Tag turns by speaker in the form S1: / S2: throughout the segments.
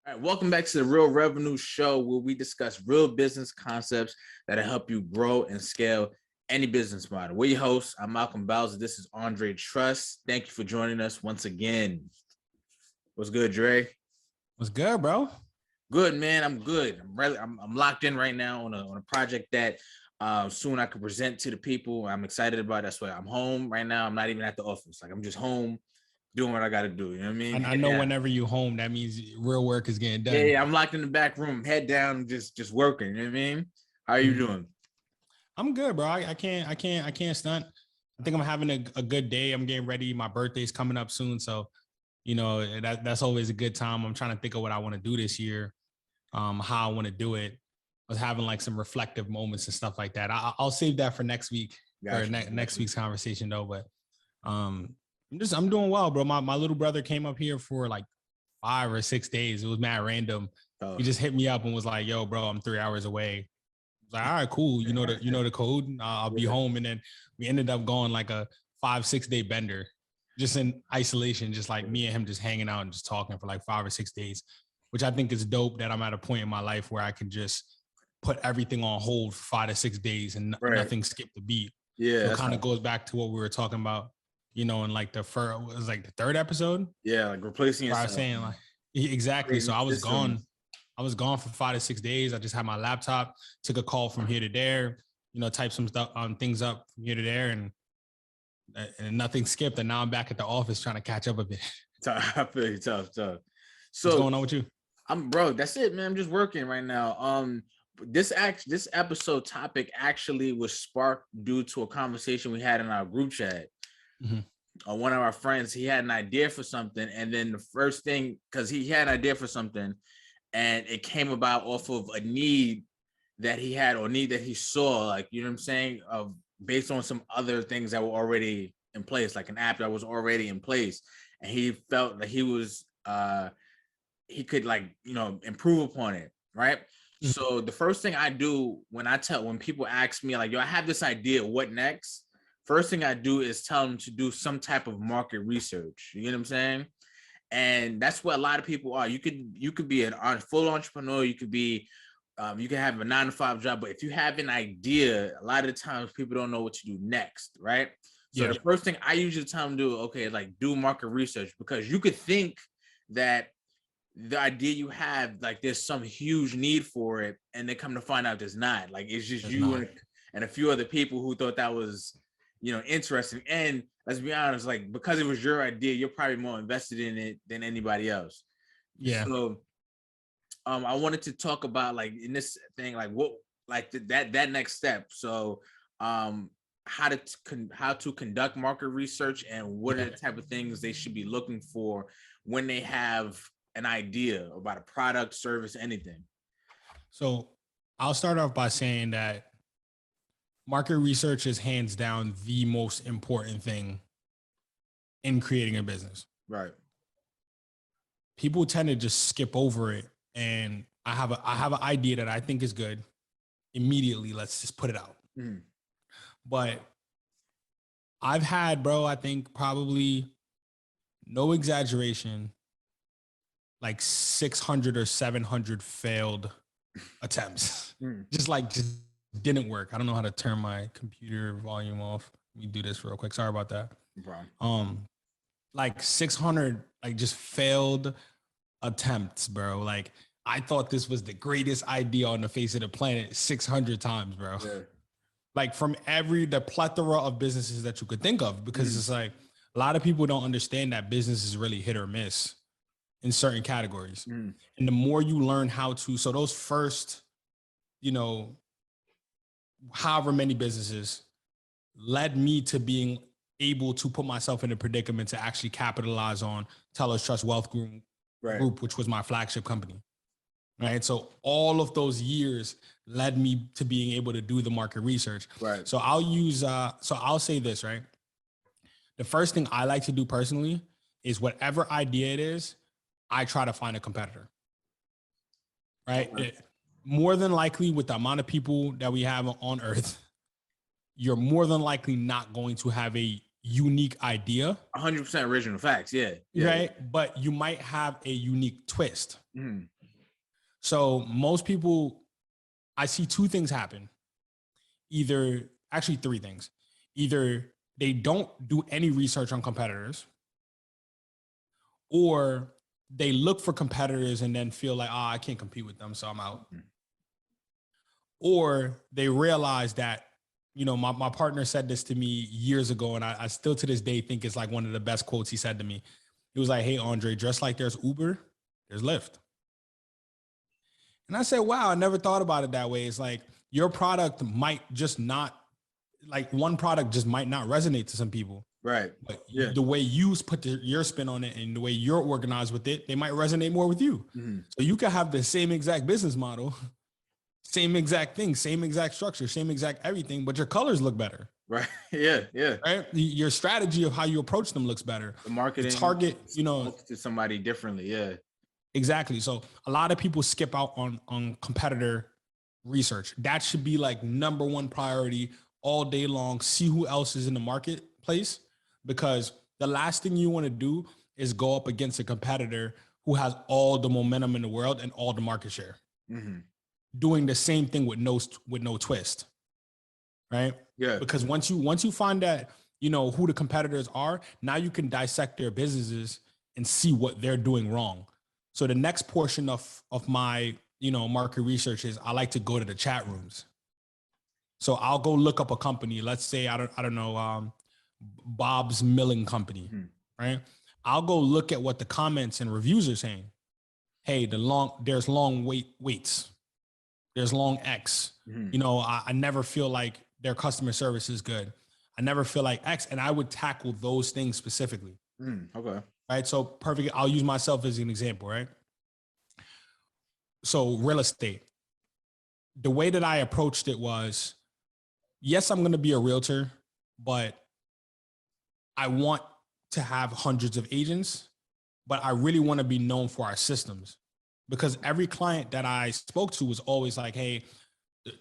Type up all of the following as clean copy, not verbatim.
S1: All right, welcome back to the Real Revenue Show, where we discuss real business concepts that'll help you grow and scale any business model. We're your hosts. I'm Malcom Bowser. This is Andre Trust. Thank you for joining us once again. What's good, Dre?
S2: What's good, bro?
S1: Good, man. I'm good. I'm locked in right now on a project that soon I can present to the people. I'm excited about it. That's why I'm home right now. I'm not even at the office. Like, I'm just home doing what I got to do. You know what I mean?
S2: I know whenever you home, that means real work is getting done.
S1: Yeah, I'm locked in the back room, head down, just working. You know what I mean? How are you doing?
S2: I'm good, bro. I can't stunt. I think I'm having a good day. I'm getting ready. My birthday's coming up soon, so that's always a good time. I'm trying to think of what I want to do this year, how I want to do it. I was having like some reflective moments and stuff like that. I'll save that for next week or next week's conversation though. But I'm doing well, bro. My little brother came up here for like 5 or 6 days. It was mad random.
S1: Oh.
S2: He just hit me up and was like, "Yo, bro, I'm 3 hours away." I was like, "All right, cool. You know the code. I'll be home." And then we ended up going like a 5-6 day bender, just in isolation, just like me and him just hanging out and just talking for like 5 or 6 days, which I think is dope. That I'm at a point in my life where I can just put everything on hold for 5 to 6 days and nothing skip the beat.
S1: Yeah,
S2: so it kind of goes back to what we were talking about. In like the third episode.
S1: Yeah, like replacing yourself.
S2: I was saying like exactly. So I was gone for 5 to 6 days. I just had my laptop, took a call from here to there, typed some stuff things up from here to there, and nothing skipped. And now I'm back at the office trying to catch up a bit.
S1: I feel you, tough. So
S2: what's going on with you?
S1: Bro, that's it, man. I'm just working right now. This episode topic actually was sparked due to a conversation we had in our group chat. One of our friends, he had an idea for something, and then the first thing, because he had an idea for something, and it came about off of a need that he had or need that he saw, like, you know what I'm saying, based on some other things that were already in place, like an app that was already in place, and he felt that he could improve upon it, right? So the first thing I do when people ask me like, "Yo, I have this idea, what next?" First thing I do is tell them to do some type of market research. You know what I'm saying? And that's what a lot of people are. You could be a full entrepreneur. You could be, you can have a 9-to-5 job. But if you have an idea, a lot of the times people don't know what to do next, right? So the first thing I usually tell them to do, okay, like do market research, because you could think that the idea you have, like there's some huge need for it, and they come to find out there's not. Like it's just you and a few other people who thought that was interesting. And let's be honest, like, because it was your idea, you're probably more invested in it than anybody else.
S2: Yeah.
S1: So I wanted to talk about, like, in this thing, like what, like that next step. So how to conduct market research, and what are the type of things they should be looking for when they have an idea about a product, service, anything.
S2: So I'll start off by saying that market research is hands down the most important thing in creating a business.
S1: Right.
S2: People tend to just skip over it, and I have an idea that I think is good. Immediately, let's just put it out. But I've had, bro, I think probably, no exaggeration, like 600 or 700 failed attempts. Just didn't work. I don't know how to turn my computer volume off. Let me do this real quick. Sorry about that.
S1: No problem.
S2: Like 600, like just failed attempts, bro. Like I thought this was the greatest idea on the face of the planet 600 times, bro.
S1: Yeah.
S2: Like from the plethora of businesses that you could think of, because it's like a lot of people don't understand that business is really hit or miss in certain categories. And the more you learn how to, so those first, however many businesses led me to being able to put myself in a predicament to actually capitalize on Tellers Trust Wealth Group, which was my flagship company. Right. So all of those years led me to being able to do the market research.
S1: Right.
S2: So I'll say this, right? The first thing I like to do personally is whatever idea it is, I try to find a competitor. Right. More than likely, with the amount of people that we have on earth, you're more than likely not going to have a unique idea.
S1: 100% original facts. Yeah.
S2: Right. But you might have a unique twist.
S1: Mm.
S2: So most people, I see two things happen. Actually three things. Either they don't do any research on competitors, or they look for competitors and then feel like, I can't compete with them, so I'm out. Mm. Or they realize that, my partner said this to me years ago, and I still to this day think it's like one of the best quotes he said to me. He was like, hey, Andre, just like there's Uber, there's Lyft. And I said, wow, I never thought about it that way. It's like your product might just not, like one product just might not resonate to some people.
S1: Right.
S2: But the way you put your spin on it and the way you're organized with it, they might resonate more with you. Mm-hmm. So you can have the same exact business model, same exact thing, same exact structure, same exact everything, but your colors look better.
S1: Right. Yeah.
S2: Right. Your strategy of how you approach them looks better.
S1: The marketing,
S2: the target,
S1: to somebody differently. Yeah.
S2: Exactly. So a lot of people skip out on competitor research. That should be like number one priority all day long. See who else is in the marketplace, because the last thing you want to do is go up against a competitor who has all the momentum in the world and all the market share. Mm-hmm. Doing the same thing with no twist. Right?
S1: Yeah.
S2: Because once you find that, who the competitors are, now you can dissect their businesses and see what they're doing wrong. So the next portion of my, market research is I like to go to the chat rooms. So I'll go look up a company. Let's say, I don't know, Bob's Milling Company, right? I'll go look at what the comments and reviews are saying. Hey, there's long waits. There's long X. I never feel like their customer service is good. I never feel like X. And I would tackle those things specifically.
S1: Okay.
S2: Right. So perfect. I'll use myself as an example, right? So real estate, the way that I approached it was, yes, I'm going to be a realtor, but I want to have hundreds of agents, but I really want to be known for our systems, because every client that I spoke to was always like, hey,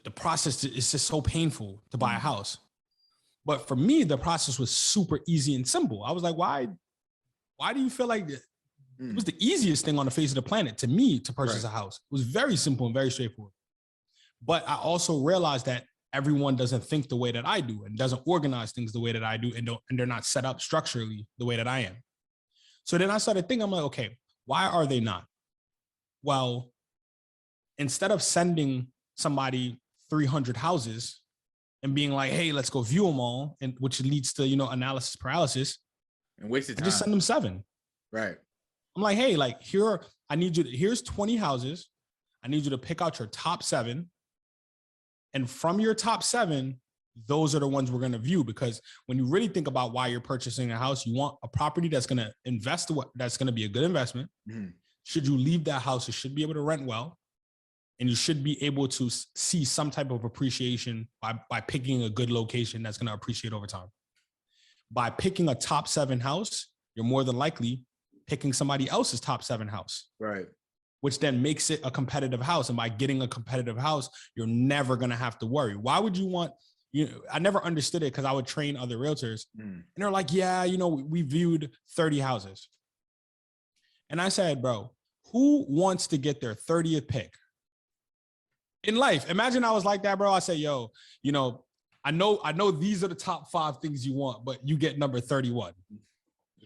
S2: the process is just so painful to buy a house. But for me, the process was super easy and simple. I was like, why do you feel like it was the easiest thing on the face of the planet to me to purchase a house? It was very simple and very straightforward. But I also realized that everyone doesn't think the way that I do and doesn't organize things the way that I do, and they're not set up structurally the way that I am. So then I started thinking, I'm like, okay, why are they not? Well, instead of sending somebody 300 houses and being like, hey, let's go view them all, and which leads to, analysis paralysis,
S1: and wasted time.
S2: I just send them 7.
S1: Right.
S2: I'm like, hey, like here's 20 houses. I need you to pick out your top 7. And from your top 7, those are the ones we're going to view, because when you really think about why you're purchasing a house, you want a property that's going to that's going to be a good investment. Mm-hmm. Should you leave that house, it should be able to rent well. And you should be able to see some type of appreciation by picking a good location that's going to appreciate over time. By picking a top 7 house, you're more than likely picking somebody else's top 7 house.
S1: Right.
S2: Which then makes it a competitive house. And by getting a competitive house, you're never going to have to worry. Why would you want, I never understood it, because I would train other realtors and they're like, yeah, we viewed 30 houses. And I said, bro, who wants to get their 30th pick in life? Imagine I was like that, bro. I say, yo, I know these are the top 5 things you want, but you get number 31.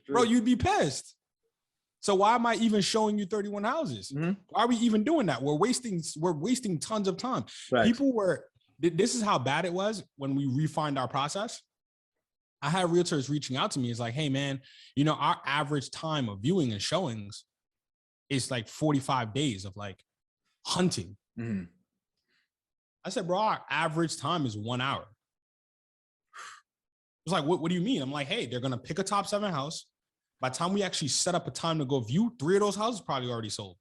S2: Bro, you'd be pissed. So why am I even showing you 31 houses? Mm-hmm. Why are we even doing that? We're wasting tons of time. Right. This is how bad it was when we refined our process. I had realtors reaching out to me. It's like, hey man, our average time of viewing and showings is like 45 days of like hunting. Mm-hmm. I said, bro, our average time is 1 hour. It's like, what do you mean? I'm like, hey, they're going to pick a top 7 house. By the time we actually set up a time to go view, 3 of those houses probably already sold.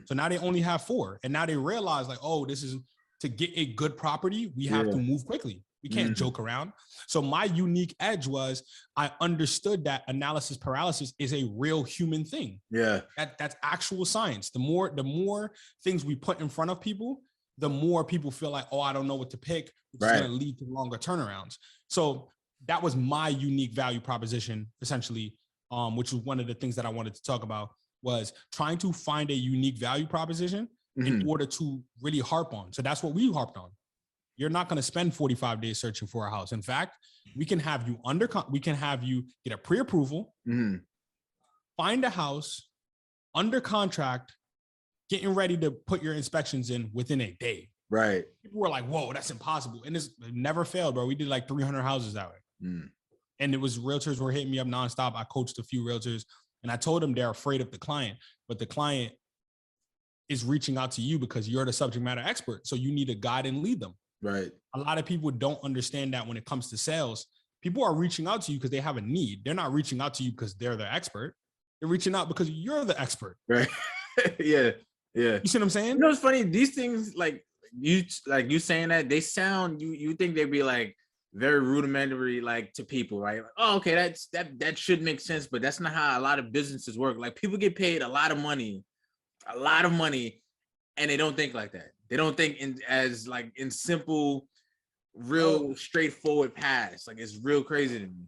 S2: So now they only have 4. And now they realize like, oh, this is to get a good property. We have to move quickly. We can't joke around. So my unique edge was I understood that analysis paralysis is a real human thing.
S1: Yeah.
S2: That's actual science. The more things we put in front of people, the more people feel like, oh, I don't know what to pick, which is going to lead to longer turnarounds. So that was my unique value proposition, essentially, which was one of the things that I wanted to talk about, was trying to find a unique value proposition in order to really harp on. So that's what we harped on. You're not going to spend 45 days searching for a house. In fact, we can have you get a pre-approval, find a house under contract, getting ready to put your inspections in within a day.
S1: Right.
S2: People were like, whoa, that's impossible. And it never failed, bro. We did like 300 houses that way. And it was realtors were hitting me up nonstop. I coached a few realtors and I told them they're afraid of the client, but the client is reaching out to you because you're the subject matter expert. So you need to guide and lead them.
S1: Right.
S2: A lot of people don't understand that when it comes to sales. People are reaching out to you because they have a need. They're not reaching out to you because they're the expert. They're reaching out because you're the expert.
S1: Right. Yeah. Yeah.
S2: You see what I'm saying?
S1: You know, it's funny. These things, like you saying that, they sound, you think they'd be like very rudimentary, like to people, right? Like, oh, okay, that should make sense, but that's not how a lot of businesses work. Like people get paid a lot of money, and they don't think like that. They don't think in simple, real straightforward paths. Like it's real crazy to me.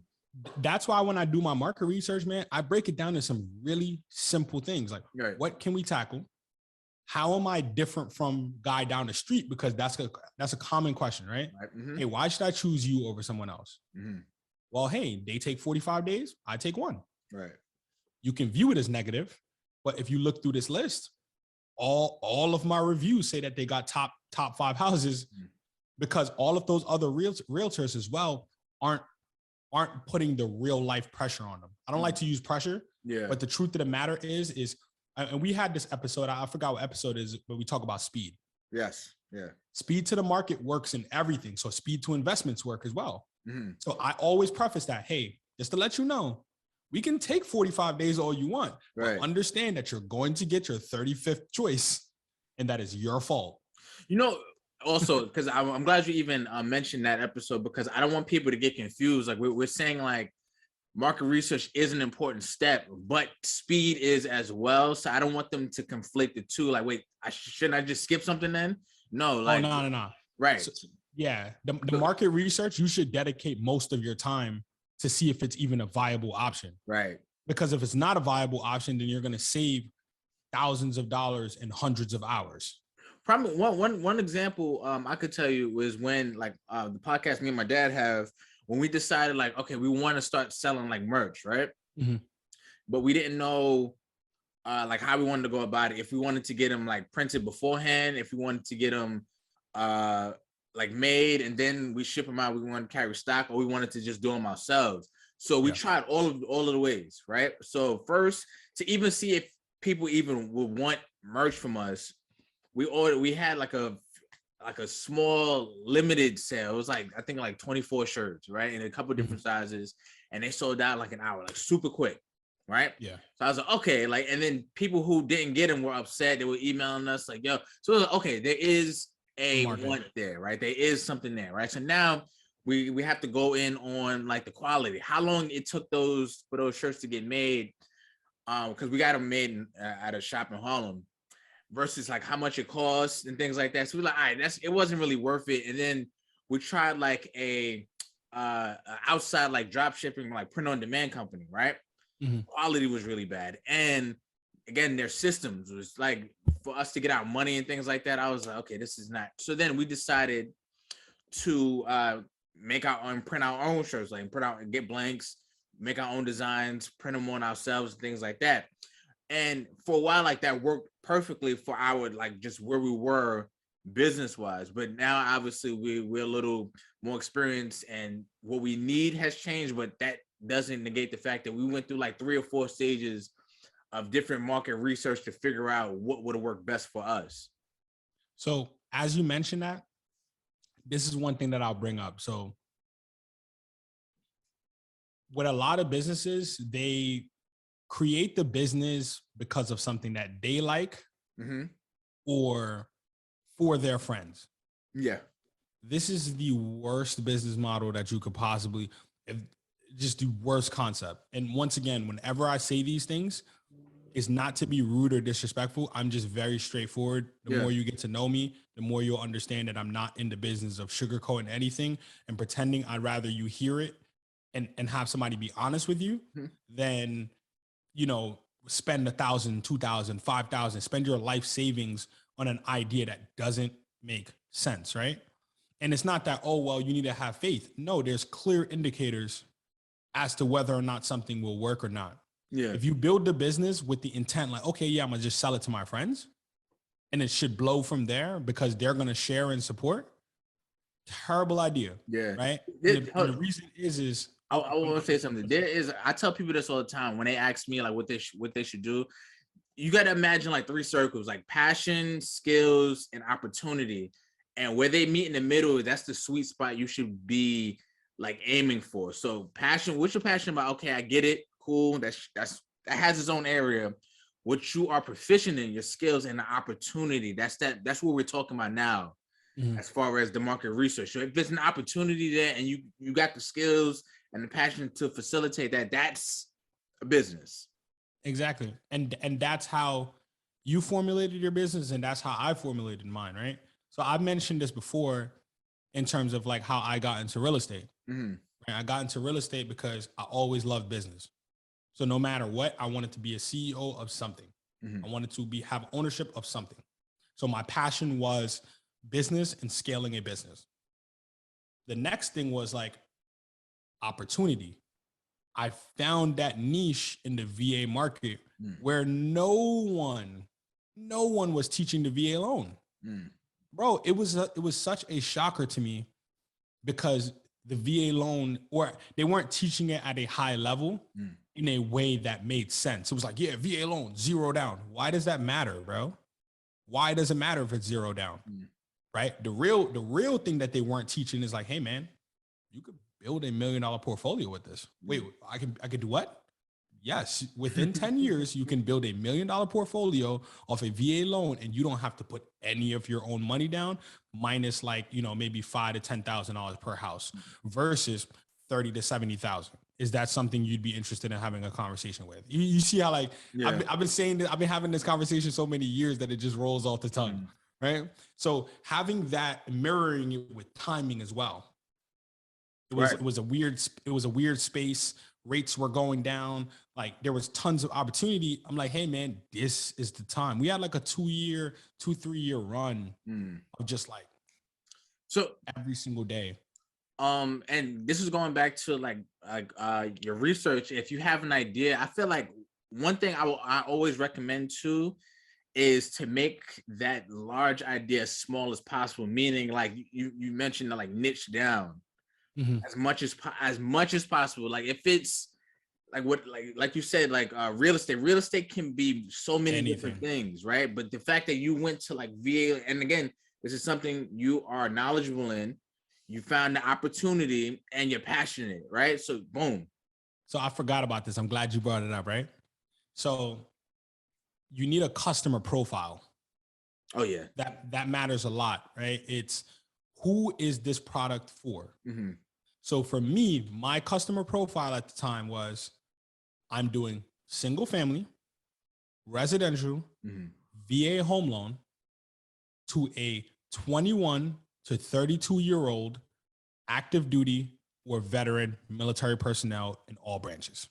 S2: That's why when I do my market research, man, I break it down to some really simple things. Like, what can we tackle? How am I different from guy down the street? Because that's a common question, right? Hey, why should I choose you over someone else? Well, hey, they take 45 days. I take 1.
S1: Right.
S2: You can view it as negative, but if you look through this list, all of my reviews say that they got top 5 houses because all of those other realtors as well aren't putting the real life pressure on them. I don't like to use pressure, but the truth of the matter is, and we had this episode, I forgot what episode it is, but we talk about speed.
S1: Yes. Yeah.
S2: Speed to the market works in everything. So speed to investments work as well. So I always preface that, hey, just to let you know, we can take 45 days all you want, but understand that you're going to get your 35th choice and that is your fault.
S1: You know, also, because I'm glad you even mentioned that episode, because I don't want people to get confused. Like we're saying, like market research is an important step, but speed is as well. So I don't want them to conflict the two. Like, wait, shouldn't I just skip something then? No, like
S2: no.
S1: Right.
S2: So, yeah, the market research, you should dedicate most of your time to see if it's even a viable option.
S1: Right.
S2: Because if it's not a viable option, then you're going to save thousands of dollars and hundreds of hours.
S1: Probably one example I could tell you was when the podcast me and my dad have, when we decided like, okay, we want to start selling like merch, right? But we didn't know like how we wanted to go about it. If we wanted to get them like printed beforehand, if we wanted to get them like made and then we ship them out, we wanted to carry stock, or we wanted to just do them ourselves. So we tried all of the ways, right? So first, to even see if people even would want merch from us, we had like a small limited sale. It was like, I think like 24 shirts, right? In a couple different sizes, and they sold out like an hour, like super quick, right?
S2: Yeah.
S1: So I was like, okay, like, and then people who didn't get them were upset. They were emailing us like, yo, so it was like, okay, there is a want there, right? There is something there, right? So now we have to go in on like the quality, how long it took for those shirts to get made, because we got them made at a shop in Harlem, versus like how much it costs and things like that. So we're like, all right, it wasn't really worth it. And then we tried like a outside like drop shipping, like print on demand company, right? Quality was really bad. And again, their systems was like, for us to get our money and things like that, I was like, okay, this is not. So then we decided to make our own, print our own shirts, like print out and get blanks, make our own designs, print them on ourselves and things like that. And for a while, like that worked perfectly for our, like just where we were business wise. But now obviously we're a little more experienced and what we need has changed, but that doesn't negate the fact that we went through like 3 or 4 stages of different market research to figure out what would have worked best for us.
S2: So as you mentioned that, this is one thing that I'll bring up. So with a lot of businesses, they create the business because of something that they like or for their friends.
S1: Yeah.
S2: This is the worst business model that you could possibly, just the worst concept. And once again, whenever I say these things, it's not to be rude or disrespectful. I'm just very straightforward. The more you get to know me, the more you'll understand that I'm not in the business of sugarcoating anything and pretending. I'd rather you hear it and have somebody be honest with you
S1: Mhm.
S2: than, you know, spend 1,000, 2,000, 5,000, spend your life savings on an idea that doesn't make sense, right? And it's not that, oh, well, you need to have faith. No, there's clear indicators as to whether or not something will work or not.
S1: Yeah.
S2: If you build the business with the intent, like, okay, yeah, I'm gonna just sell it to my friends and it should blow from there because they're gonna share and support, terrible idea,
S1: Yeah.
S2: right? And the reason is
S1: I want to say something. I tell people this all the time when they ask me like what they should do. You got to imagine like 3 circles, like passion, skills, and opportunity. And where they meet in the middle, that's the sweet spot you should be like aiming for. So passion, what you're passionate about, okay, I get it. Cool. That has its own area. What you are proficient in, your skills and the opportunity. That's what we're talking about now.
S2: Mhm.
S1: As far as the market research. So if there's an opportunity there and you got the skills and the passion to facilitate that, that's a business.
S2: Exactly. And that's how you formulated your business and that's how I formulated mine, right? So I've mentioned this before in terms of like how I got into real estate.
S1: Mm-hmm.
S2: Right? I got into real estate because I always loved business. So no matter what, I wanted to be a CEO of something.
S1: Mm-hmm.
S2: I wanted to have ownership of something. So my passion was business and scaling a business. The next thing was like opportunity. I found that niche in the VA market where no one was teaching the VA loan. Bro, it was such a shocker to me because the VA loan, or they weren't teaching it at a high level in a way that made sense. It was like, yeah, VA loan, 0 down. Why does that matter, bro? Why does it matter if it's 0 down? Right? The real thing that they weren't teaching is like, hey man, you could build $1 million portfolio with this. Wait, I could do what? Yes, within 10 years, you can build $1 million portfolio off a VA loan and you don't have to put any of your own money down, minus like, you know, maybe $5,000 to $10,000 per house versus 30 to 70,000. Is that something you'd be interested in having a conversation with? You see how like, yeah. I've been saying that, I've been having this conversation so many years that it just rolls off the tongue, right? So having that, mirroring it with timing as well. It was a weird space. Rates were going down. Like there was tons of opportunity. I'm like, hey man, this is the time. We had like a 2-3 year run of just like
S1: so
S2: every single day.
S1: And this is going back to like your research. If you have an idea, I feel like one thing I always recommend too is to make that large idea as small as possible. Meaning, like you mentioned, like niche down as much as possible. Like if it's like what like you said, like real estate can be so many different things, right? But the fact that you went to like VA, and again, this is something you are knowledgeable in, you found the opportunity and you're passionate, right? So boom.
S2: So I forgot about this. I'm glad you brought it up, right? So you need a customer profile.
S1: Oh yeah.
S2: That matters a lot, right? It's who is this product for? So for me, my customer profile at the time was I'm doing single family, residential, VA home loan to a 21 to 32-year-old active duty or veteran military personnel in all branches.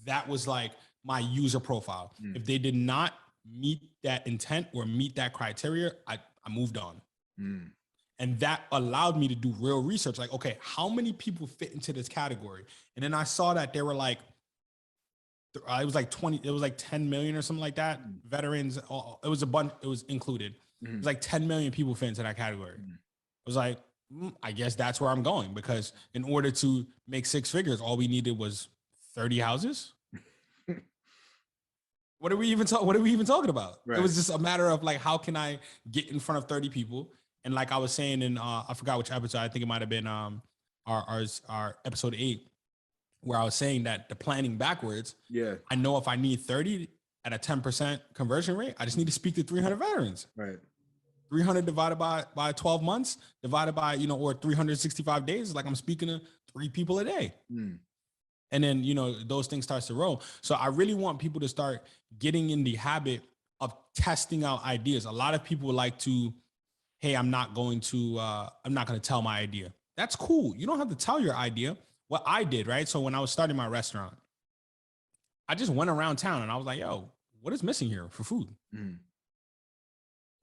S2: That was like my user profile. If they did not meet that intent or meet that criteria, I moved on. And that allowed me to do real research. Like, okay, how many people fit into this category? And then I saw that there were like, it was like 10 million or something like that. Veterans, it was a bunch, it was included. It was like 10 million people fit into that category. I was like, I guess that's where I'm going, because in order to make 6 figures, all we needed was 30 houses. What are we even talking about? Right. It was just a matter of like, how can I get in front of 30 people? And like I was saying in, I forgot which episode, I think it might've been our episode 8, where I was saying that the planning backwards, I know if I need 30 at a 10% conversion rate, I just need to speak to 300 veterans. Right. 300 divided by 12 months, divided by, or 365 days, like I'm speaking to 3 people a day. And then, those things starts to roll. So I really want people to start getting in the habit of testing out ideas. A lot of people like to, hey, I'm not going to tell my idea. That's cool. You don't have to tell your idea, what I did, right? So when I was starting my restaurant, I just went around town and I was like, yo, what is missing here for food?
S1: Mm.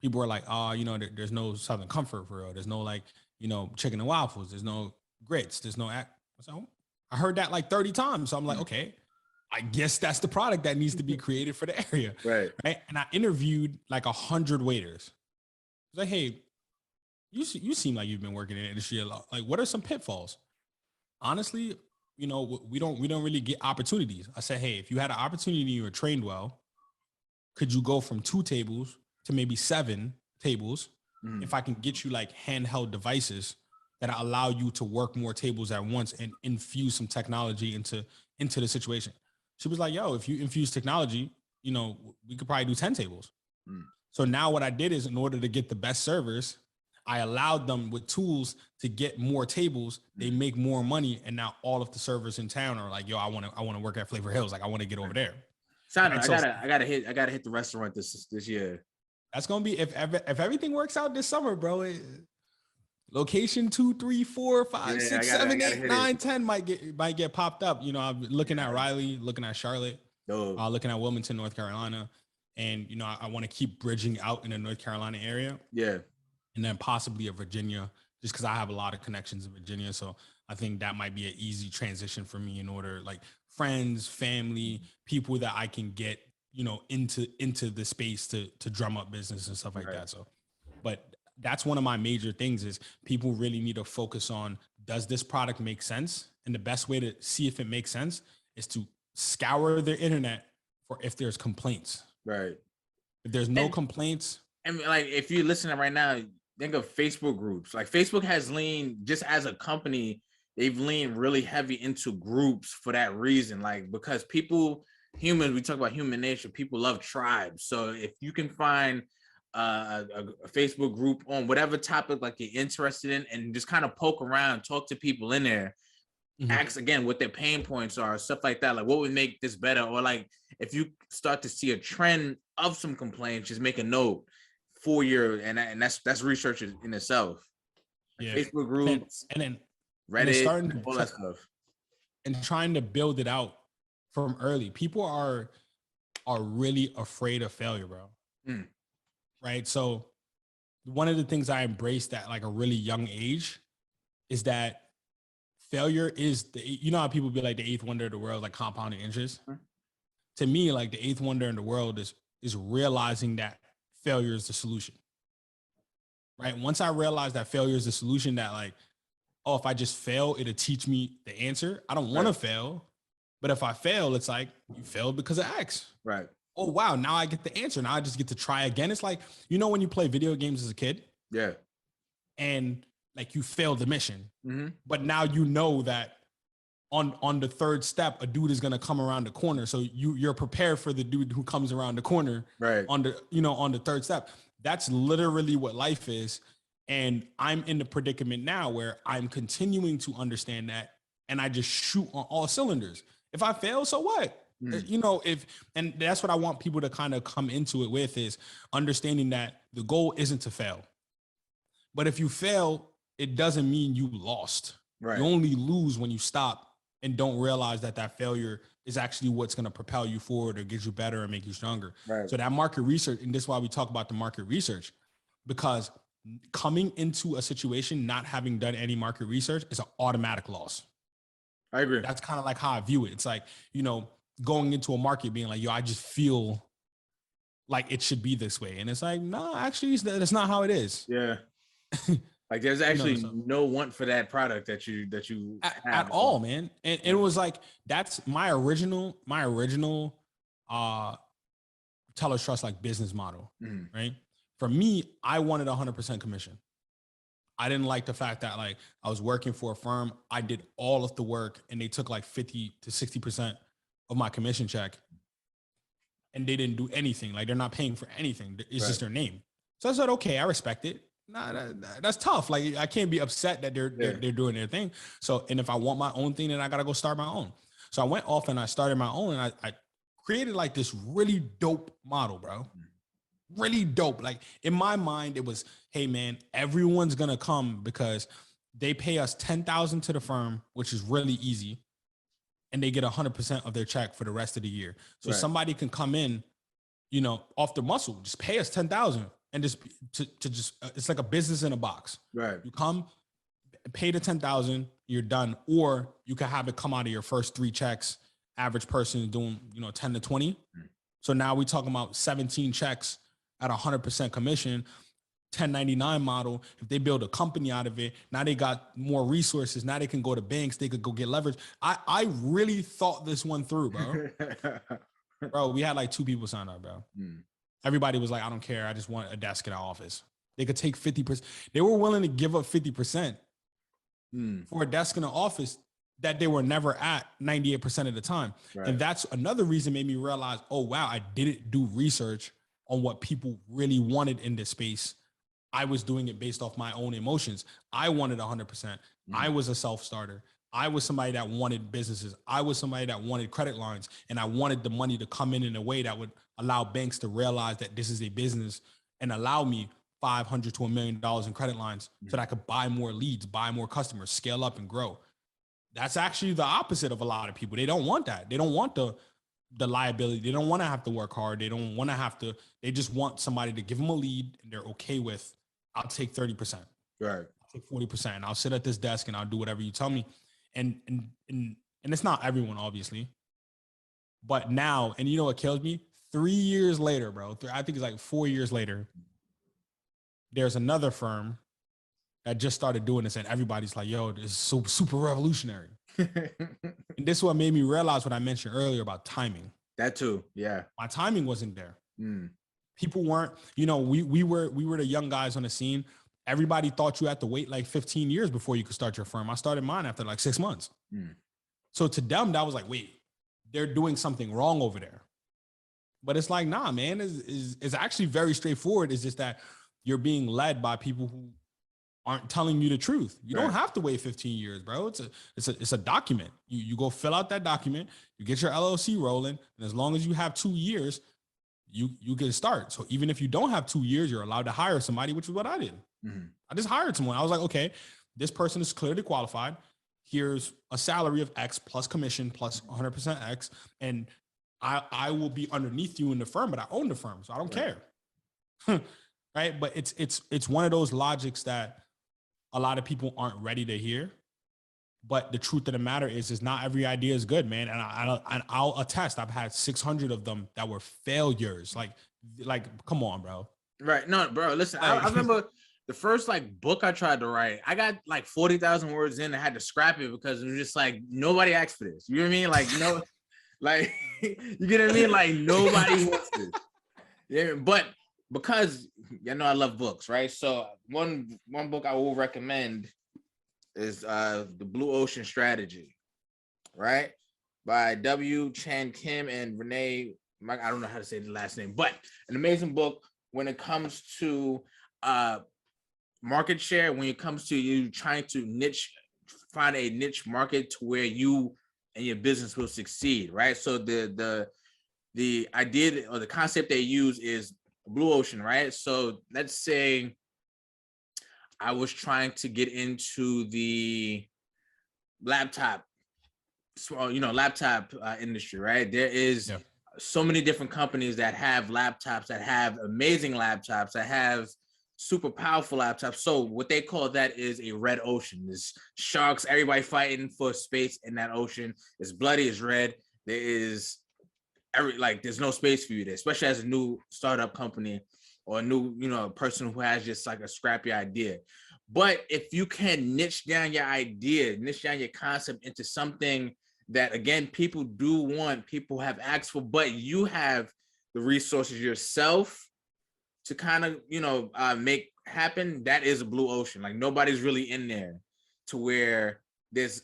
S2: People were like, oh, there's no Southern Comfort for real. There's no like, chicken and waffles. There's no grits. There's no act. So I heard that like 30 times. So I'm like, okay, I guess that's the product that needs to be created for the area.
S1: Right.
S2: And I interviewed like 100 waiters. I was like, hey, you seem like you've been working in the industry a lot. Like, what are some pitfalls? Honestly, we don't really get opportunities. I said, hey, if you had an opportunity and you were trained well, could you go from 2 tables to maybe 7 tables? If I can get you like handheld devices that allow you to work more tables at once and infuse some technology into the situation. She was like, yo, if you infuse technology, we could probably do 10 tables. So now what I did is, in order to get the best servers, I allowed them with tools to get more tables. They make more money, and now all of the servers in town are like, yo, I want to work at Flavor Hills. Like, I want to get over there.
S1: Side note, I gotta hit the restaurant this year.
S2: That's gonna be if everything works out this summer, bro. Location 2, 3, 4, 5, 6, 7, 8, 9, 10 might get popped up. I'm looking at Raleigh, looking at Charlotte, looking at Wilmington, North Carolina, and I want to keep bridging out in the North Carolina area.
S1: Yeah,
S2: and then possibly a Virginia, just because I have a lot of connections in Virginia. So I think that might be an easy transition for me, in order, like, friends, family, people that I can get, into the space to drum up business and stuff like that. So, but that's one of my major things is people really need to focus on, does this product make sense? And the best way to see if it makes sense is to scour the internet for if there's complaints.
S1: Right.
S2: If there's no complaints.
S1: And like, if you're listening right now, think of Facebook groups. Like, Facebook has leaned, just as a company, they've leaned really heavy into groups for that reason. Like, because humans, we talk about human nature, people love tribes. So if you can find a Facebook group on whatever topic like you're interested in, and just kind of poke around, talk to people in there, ask again what their pain points are, stuff like that, like what would make this better, or like if you start to see a trend of some complaints, just make a note for your, and that's research in itself. Like Facebook groups
S2: and then
S1: Reddit, all that stuff,
S2: and trying to build it out from early. People are really afraid of failure, bro. Right? So one of the things I embraced at like a really young age is that failure is how people be like the 8th wonder of the world, like compounding interest. To me, like the 8th wonder in the world is realizing that failure is the solution. Right? Once I realized that failure is the solution, that like, oh, if I just fail, it'll teach me the answer. I don't want to fail, but if I fail, it's like, you failed because of X.
S1: Right.
S2: Oh, wow, now I get the answer. Now I just get to try again. It's like, when you play video games as a kid.
S1: Yeah.
S2: And like you failed the mission, but now that on the 3rd step, a dude is gonna come around the corner. So you're prepared for the dude who comes around the corner,
S1: right?
S2: On the 3rd step. That's literally what life is. And I'm in the predicament now where I'm continuing to understand that, and I just shoot on all cylinders. If I fail, so what? And that's what I want people to kind of come into it with, is understanding that the goal isn't to fail. But if you fail, it doesn't mean you lost. Right. You only lose when you stop and don't realize that failure is actually what's going to propel you forward or get you better and make you stronger. Right. So that market research, and this is why we talk about the market research, because coming into a situation not having done any market research is an automatic loss.
S1: I agree.
S2: That's kind of like how I view it. It's like, going into a market being like, yo, I just feel like it should be this way. And it's like, no, actually, that's not how it is.
S1: Yeah. Like, there's actually no want for that product that you have
S2: at all, man. And it was like, that's my original Teller's Trust like business model, right? For me, I wanted 100% commission. I didn't like the fact that like I was working for a firm, I did all of the work, and they took like 50 to 60% of my commission check, and they didn't do anything. Like, they're not paying for anything. It's just their name. So I said, okay, I respect it. Nah, that's tough. Like, I can't be upset that they're doing their thing. So, and if I want my own thing, then I got to go start my own. So I went off and I started my own, and I created like this really dope model, bro. Really dope. Like, in my mind, it was, hey man, everyone's going to come because they pay us $10,000 to the firm, which is really easy, and they get 100% of their check for the rest of the year. So somebody can come in, you know, off the muscle, just pay us 10,000 and just to just it's like a business in a box.
S1: Right.
S2: You come, pay the 10,000, you're done, or you can have it come out of your first 3 checks. Average person is doing, you know, 10 to 20. So now we're talking about 17 checks at 100% commission. 1099 model. If they build a company out of it, now they got more resources. Now they can go to banks. They could go get leverage. I really thought this one through, bro. Bro, we had like 2 people sign up, bro. Everybody was like, I don't care. I just want a desk in our office. They could take 50%. They were willing to give up 50% for a desk in the office that they were never at 98% of the time. Right. And that's another reason made me realize, oh, wow, I didn't do research on what people really wanted in this space. I was doing it based off my own emotions. I wanted 100%. I was a self-starter. I was somebody that wanted businesses. I was somebody that wanted credit lines, and I wanted the money to come in a way that would allow banks to realize that this is a business and allow me $500 to $1 million in credit lines so that I could buy more leads, buy more customers, scale up and grow. That's actually the opposite of a lot of people. They don't want that. They don't want the liability. They don't want to have to work hard. They don't want to have to, they just want somebody to give them a lead and they're okay with, I'll take 30%.
S1: Right.
S2: I'll take 40%. And I'll sit at this desk and I'll do whatever you tell me. And it's not everyone, obviously. But now, and you know what kills me? 3 years later, bro, I think it's like 4 years later, there's another firm that just started doing this and everybody's like, yo, this is so super revolutionary. And this is what made me realize what I mentioned earlier about timing.
S1: That too. Yeah.
S2: My timing wasn't there. People weren't, you know, we were the young guys on the scene. Everybody thought you had to wait like 15 years before you could start your firm. I started mine after like 6 months. So to them, that was like, wait, they're doing something wrong over there. But it's like, nah, man, it's actually very straightforward. It's just that you're being led by people who aren't telling you the truth. You don't have to wait 15 years, bro. It's a document. You go fill out that document, you get your LLC rolling, and as long as you have 2 years, you can start. So even if you don't have 2 years, you're allowed to hire somebody, which is what I did. I just hired someone. I was like, okay, this person is clearly qualified. Here's a salary of X plus commission plus 100% X. And I will be underneath you in the firm, but I own the firm, so I don't care. Right. But it's one of those logics that a lot of people aren't ready to hear. But the truth of the matter is not every idea is good, man. And I'll attest, I've had 600 of them that were failures. Like, come on, bro.
S1: Right. No, bro, listen, I remember the first like book I tried to write, I got like 40,000 words in and I had to scrap it because it was just like, nobody asked for this. You know what I mean? Like, no, like, you get what I mean? Like nobody wants this. Yeah. But because, you know, I love books, right? So one book I will recommend is The Blue Ocean Strategy, right? By W. Chan Kim and Renee, I don't know how to say the last name, but an amazing book when it comes to market share, when it comes to you trying to find a niche market to where you and your business will succeed, right? So the idea or the concept they use is blue ocean, right? So let's say I was trying to get into the laptop industry, right? There is so many different companies that have laptops, that have amazing laptops, that have super powerful laptops. So what they call that is a red ocean. There's sharks, everybody fighting for space in that ocean. It's bloody, it's red. There is there's no space for you there, especially as a new startup company or a new, person who has just like a scrappy idea. But if you can niche down your idea, niche down your concept into something that, again, people do want, people have asked for, but you have the resources yourself to kind of, make happen, that is a blue ocean. Like nobody's really in there to where there's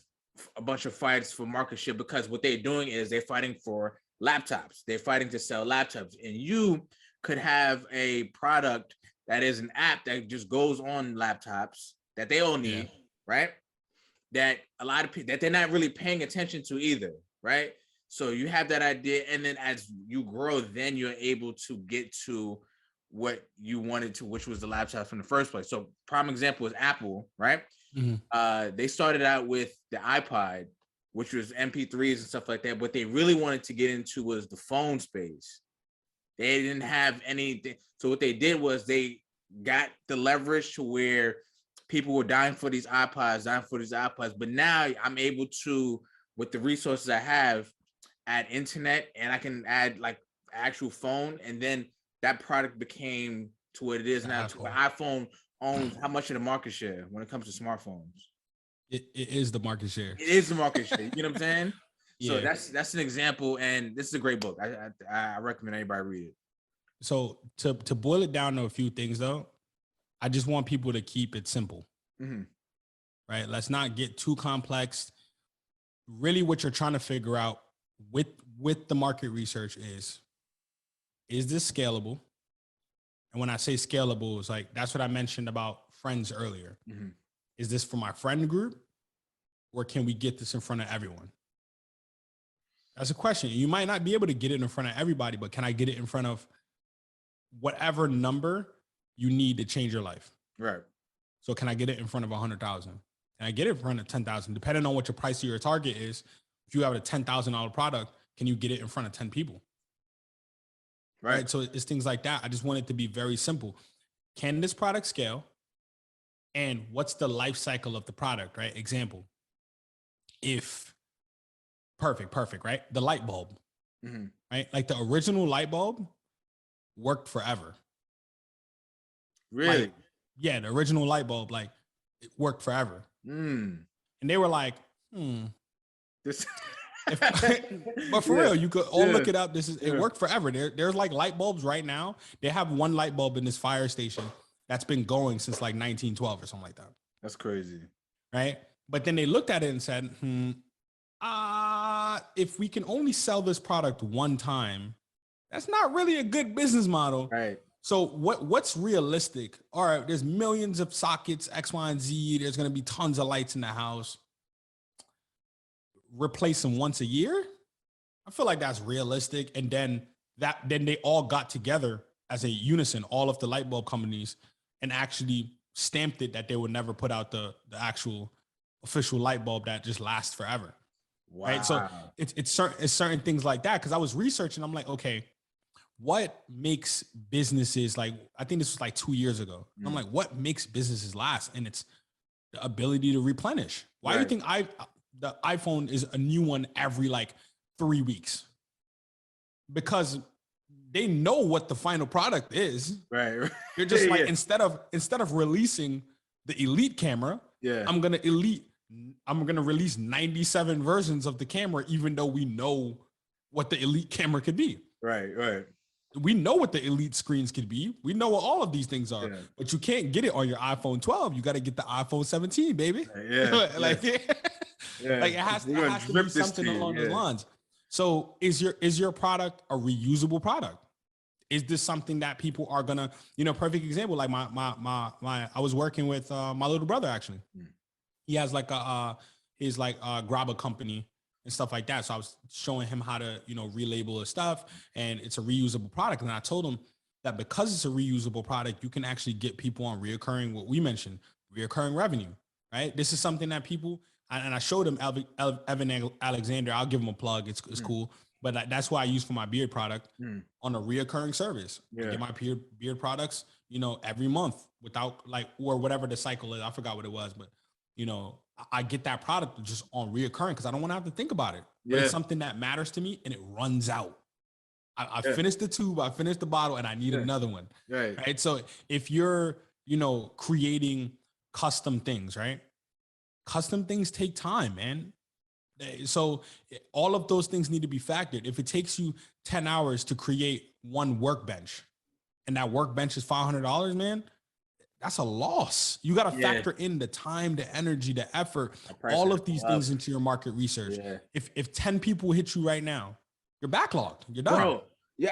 S1: a bunch of fights for market share, because what they're doing is they're fighting for laptops. They're fighting to sell laptops, and you could have a product that is an app that just goes on laptops that they all need, right? That a lot of people that they're not really paying attention to either, right? So you have that idea, and then as you grow, then you're able to get to what you wanted to, which was the laptop from the first place. So prime example is Apple, right? They started out with the iPod, which was MP3s and stuff like that. What they really wanted to get into was the phone space. They didn't have anything. So what they did was they got the leverage to where people were dying for these iPods. But now I'm able to, with the resources I have, add internet, and I can add like actual phone, and then that product became to what it is now. To where iPhone owns how much of the market share when it comes to smartphones?
S2: It is the market share.
S1: It is the market share. You know what I'm saying? So
S2: Yeah.
S1: that's an example, and this is a great book. I recommend anybody read it.
S2: So to boil it down to a few things, though, I just want people to keep it simple, right? Let's not get too complex. Really, what you're trying to figure out with the market research is this scalable? And when I say scalable, it's like that's what I mentioned about friends earlier. Is this for my friend group, or can we get this in front of everyone? That's a question. You might not be able to get it in front of everybody, but can I get it in front of whatever number you need to change your life?
S1: Right.
S2: So can I get it in front of 100,000? Can I get it in front of 10,000? Depending on what your price of your target is, if you have a $10,000 product, can you get it in front of 10 people? Right. So it's things like that. I just want it to be very simple. Can this product scale? And what's the life cycle of the product, right? Example, if perfect, right? The light bulb, right? Like the original light bulb worked forever.
S1: Really?
S2: Like, yeah, the original light bulb, like it worked forever. And they were like,
S1: This
S2: but for real, you could all look it up. It worked forever. There's like light bulbs right now. They have one light bulb in this fire station that's been going since like 1912 or something like that.
S1: That's crazy.
S2: Right? But then they looked at it and said, if we can only sell this product one time, that's not really a good business model.
S1: Right.
S2: So what's realistic? All right, there's millions of sockets, X, Y, and Z. There's going to be tons of lights in the house. Replace them once a year? I feel like that's realistic. And then they all got together as a unison, all of the light bulb companies, and actually stamped it that they would never put out the actual official light bulb that just lasts forever. Wow. Right. So it's certain things like that. Cause I was researching, I'm like, okay, what makes businesses, like, I think this was like 2 years ago. I'm like, what makes businesses last? And it's the ability to replenish. Why do you think the iPhone is a new one every like 3 weeks? Because they know what the final product is. Right. You're just like, instead of releasing the elite camera, I'm gonna release 97 versions of the camera, even though we know what the elite camera could be. Right. We know what the elite screens could be. We know what all of these things are, but you can't get it on your iPhone 12. You got to get the iPhone 17, baby. Like it has to be something along those lines. So is your product a reusable product? Is this something that people are gonna, perfect example, like I was working with my little brother, actually. He has like his grab a company and stuff like that. So I was showing him how to, relabel his stuff, and it's a reusable product. And I told him that because it's a reusable product, you can actually get people on reoccurring, what we mentioned, reoccurring revenue, right? This is something that people, and I showed him Evan Alexander. I'll give him a plug. It's cool. But that's why I use for my beard product on a reoccurring service. I get my beard products, every month without or whatever the cycle is. I forgot what it was, but I get that product just on reoccurring because I don't want to have to think about it. But it's something that matters to me and it runs out. I finished the tube, I finished the bottle, and I need another one. Right. So if you're, creating custom things, right? Custom things take time, man. So all of those things need to be factored. If it takes you 10 hours to create one workbench and that workbench is $500, man, that's a loss. You got to factor in the time, the energy, the effort, all of these things into your market research. If 10 people hit you right now, you're backlogged. You're done. Bro,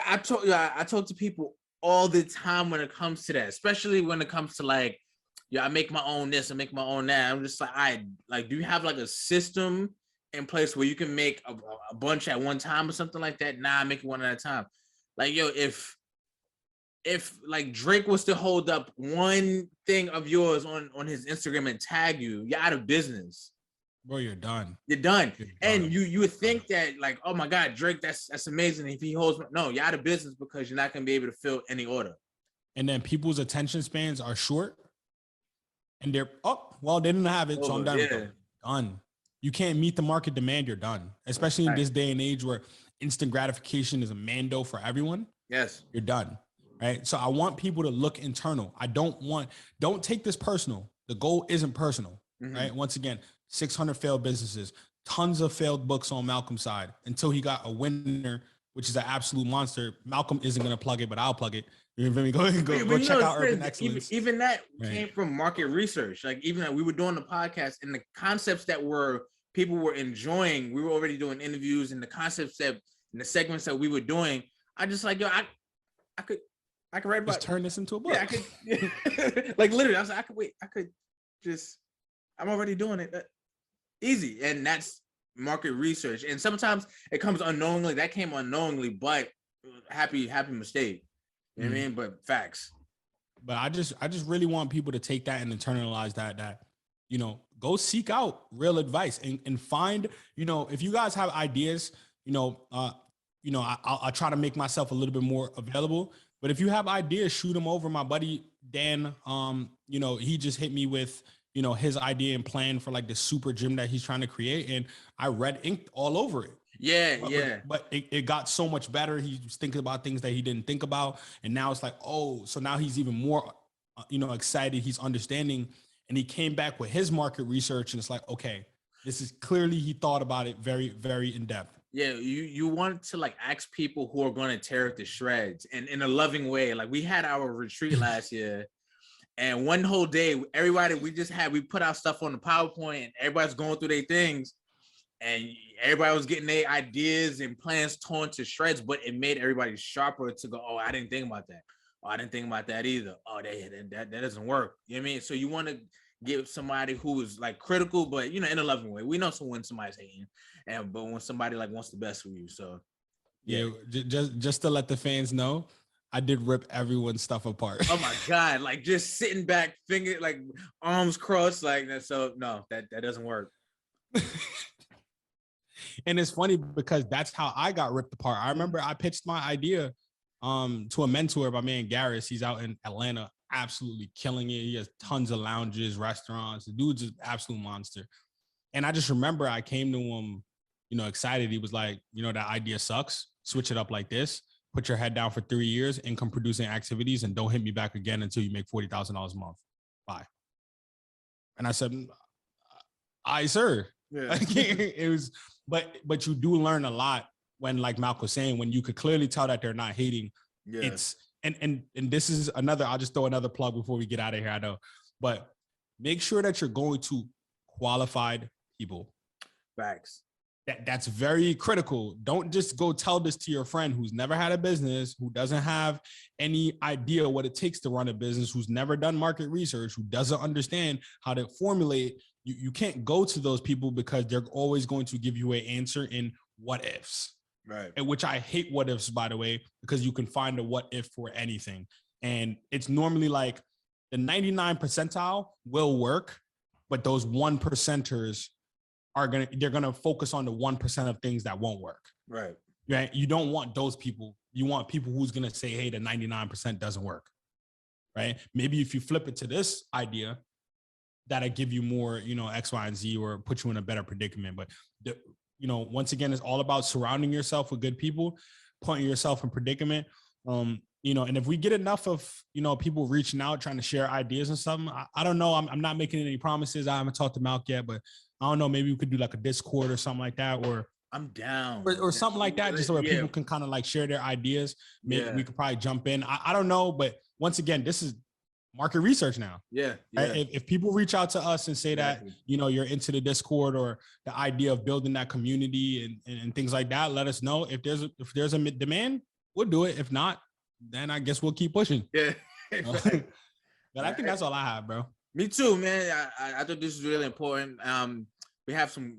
S1: I talk to people all the time when it comes to that, especially when it comes to I make my own this, I make my own that. I'm just like, do you have like a system in place where you can make a bunch at one time or something like that? Nah, I make it one at a time. Like, if if like Drake was to hold up one thing of yours on his Instagram and tag you, you're out of business.
S2: Bro, you're done.
S1: You're done.
S2: You're
S1: And
S2: done.
S1: you would think that like, oh my God, Drake, that's amazing. If he holds, no, you're out of business because you're not gonna be able to fill any order.
S2: And then people's attention spans are short, and they're well, they didn't have it, so I'm done.
S1: Yeah.
S2: Done. You can't meet the market demand. You're done. Especially in this day and age where instant gratification is a mando for everyone.
S1: Yes.
S2: You're done. Right. So I want people to look internal. Don't take this personal. The goal isn't personal. Right. Once again, 600 failed businesses, tons of failed books on Malcolm's side until he got a winner, which is an absolute monster. Malcolm isn't going to plug it, but I'll plug it. You know, go check out Urban Excellence.
S1: Even that came from market research. Like even like we were doing the podcast and the concepts that people were enjoying, we were already doing interviews, and the concepts that and the segments that we were doing, I just like, yo, I could write about.
S2: Just turn this into a book.
S1: Yeah, I could. Like literally, I was like, I'm already doing it. Easy. And that's market research. And sometimes it comes unknowingly. That came unknowingly, but happy mistake. You know what I mean? But facts.
S2: But I just really want people to take that and internalize that, you know, go seek out real advice and find, you know, if you guys have ideas, I'll try to make myself a little bit more available. But if you have ideas, shoot them over. My buddy Dan, he just hit me with, his idea and plan for like the super gym that he's trying to create. And I red inked all over it.
S1: Yeah.
S2: But it got so much better. He was thinking about things that he didn't think about. And now it's like, so now he's even more, excited. He's understanding. And he came back with his market research. And it's like, okay, this is clearly he thought about it very, very in depth.
S1: Yeah, you want to like ask people who are going to tear it to shreds and in a loving way. Like we had our retreat last year. And one whole day, everybody, we put our stuff on the PowerPoint and everybody's going through their things and everybody was getting their ideas and plans torn to shreds, but it made everybody sharper to go, oh, I didn't think about that. Oh, I didn't think about that either. Oh, that doesn't work. You know what I mean? So you want to give somebody who is like critical, but in a loving way. We know when somebody's hating, but when somebody like wants the best for you. So
S2: yeah, just to let the fans know, I did rip everyone's stuff apart.
S1: Oh my God, like just sitting back, finger like arms crossed, like that. So no, that doesn't work.
S2: And it's funny because that's how I got ripped apart. I remember I pitched my idea to a mentor, my man Garris. He's out in Atlanta, absolutely killing it. He has tons of lounges, restaurants. The dude's an absolute monster. And I just remember I came to him, excited. He was like, that idea sucks. Switch it up like this. Put your head down for 3 years, income producing activities, and don't hit me back again until you make $40,000 a month. Bye. And I said, "Aye, sir." Yeah. It was, but you do learn a lot when, like Malcolm was saying, when you could clearly tell that they're not hating. Yeah. It's and this is another. I'll just throw another plug before we get out of here. I know, but make sure that you're going to qualified people.
S1: Facts.
S2: That's very critical. Don't just go tell this to your friend who's never had a business, who doesn't have any idea what it takes to run a business, who's never done market research, who doesn't understand how to formulate. You can't go to those people because they're always going to give you an answer in what ifs. Right. And which I hate what ifs, by the way, because you can find a what if for anything. And it's normally like the 99 percentile will work, but those 1%ers they're gonna focus on the 1% of things that won't work. Right. Right. You don't want those people. You want people who's gonna say, hey, the 99% doesn't work. Right. Maybe if you flip it to this idea, that'll give you more, X, Y, and Z, or put you in a better predicament. But once again, it's all about surrounding yourself with good people, putting yourself in predicament. And if we get enough of, people reaching out, trying to share ideas and something, I don't know. I'm not making any promises. I haven't talked to Malc yet, but I don't know. Maybe we could do like a Discord or something like that, or
S1: I'm down,
S2: or something like that, just so where people can kind of like share their ideas. Maybe we could probably jump in. I don't know, but once again, this is market research now. Yeah. Right? If people reach out to us and say that, you're into the Discord or the idea of building that community and things like that, let us know. If there's a demand, we'll do it. If not, then I guess we'll keep pushing. Yeah. But I think that's all I have, bro.
S1: Me too, man. I thought this is really important. We have some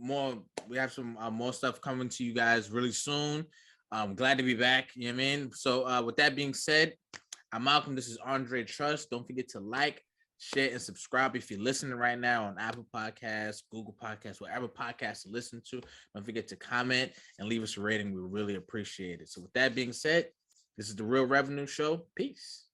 S1: more stuff coming to you guys really soon. I'm glad to be back. You know what I mean? So with that being said, I'm Malcolm. This is Andre Trust. Don't forget to like, share, and subscribe if you're listening right now on Apple Podcasts, Google Podcasts, whatever podcast to listen to. Don't forget to comment and leave us a rating. We really appreciate it. So with that being said, this is the Real Revenue Show. Peace.